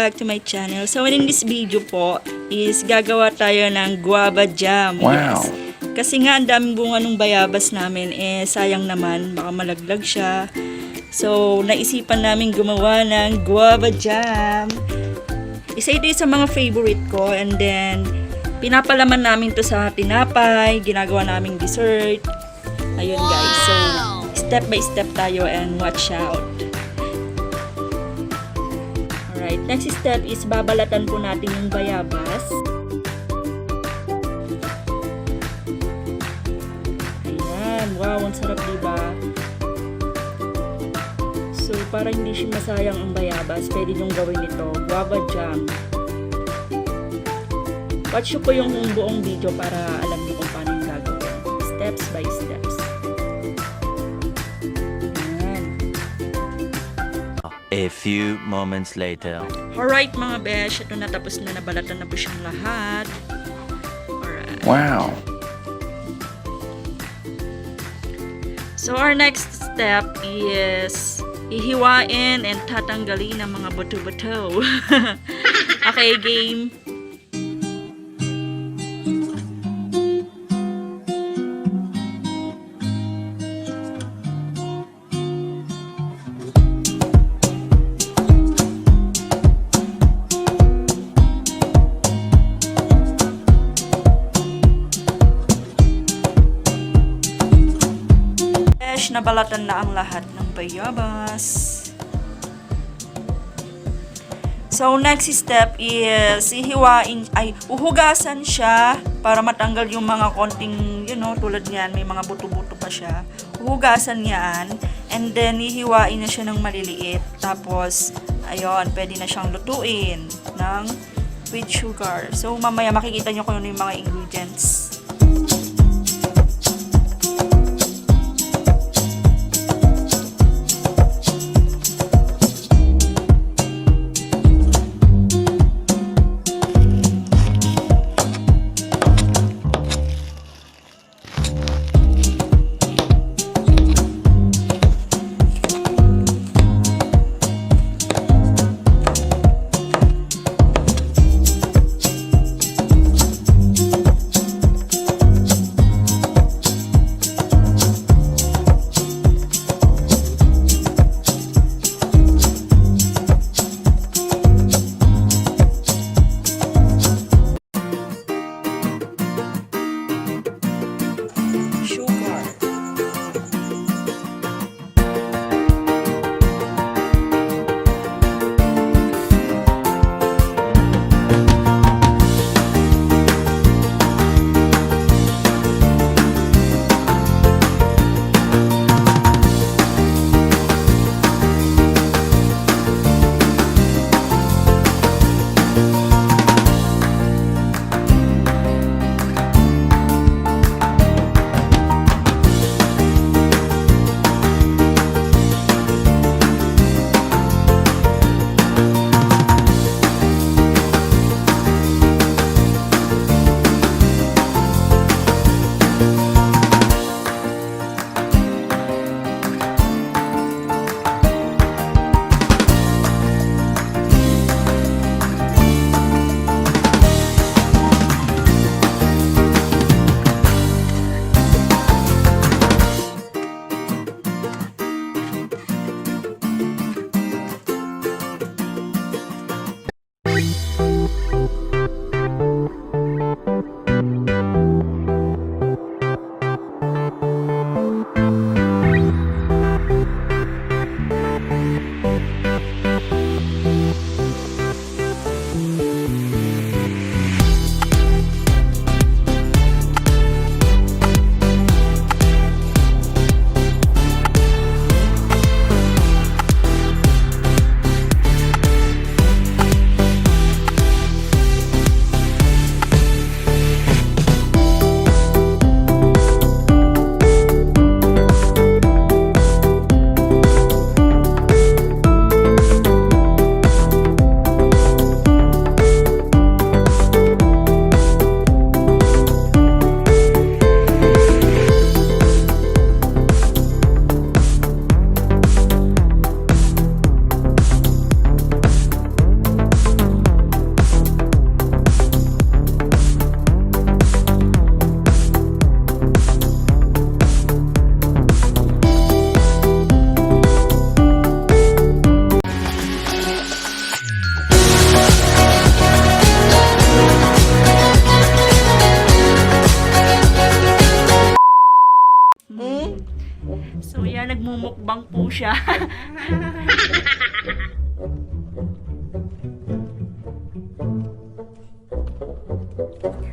back to my channel. So in this video po is gagawa tayo ng guava jam. Wow. Yes. Kasi nga ang daming bunga ng bayabas namin, sayang naman, baka malaglag siya. So naisipan namin gumawa ng guava jam. Isa ito sa mga favorite ko, and then pinapalaman namin to sa tinapay, ginagawa naming dessert. Ayun guys, so step by step tayo and watch out. Alright, next step is babalatan po natin yung bayabas. Ayan, wow, ang sarap diba? So, para hindi siya masayang ang bayabas, pwede nyo gawin ito, guava jam. Watch nyo po yung buong video para alam nyo kung paano yung gagawin. Steps by steps. A few moments later. Alright mga besh, ito na, tapos na, nabalatan na po siyang lahat. Alright. Wow. So our next step is ihiwain and tatanggalin ang mga buto-buto. Okay, game. Nabalatan na ang lahat ng bayabas. So next step is uhugasan siya para matanggal yung mga konting, tulad niyan, may mga buto-buto pa siya. Uhugasan yan, and then hihiwain na siya ng maliliit. Tapos, ayun, pwede na siyang lutuin ng with sugar. So mamaya makikita nyo kung ano yung mga ingredients.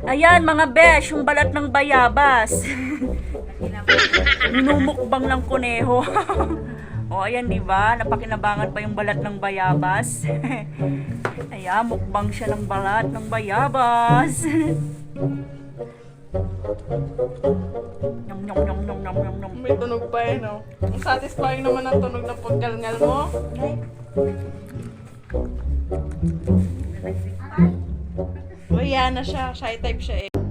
Ayan mga besh, yung balat ng bayabas. Minumukbang ng kuneho. O ayan, di ba? Napakinabangan pa yung balat ng bayabas. Ayan, mukbang siya ng balat ng bayabas. Nyam nyam nyam nyam nyam nyam nyam. May tunog pa eh, no? Ang satisfying naman ang tunog ng paggalngal mo. Uy, yan na siya. Shy type siya eh.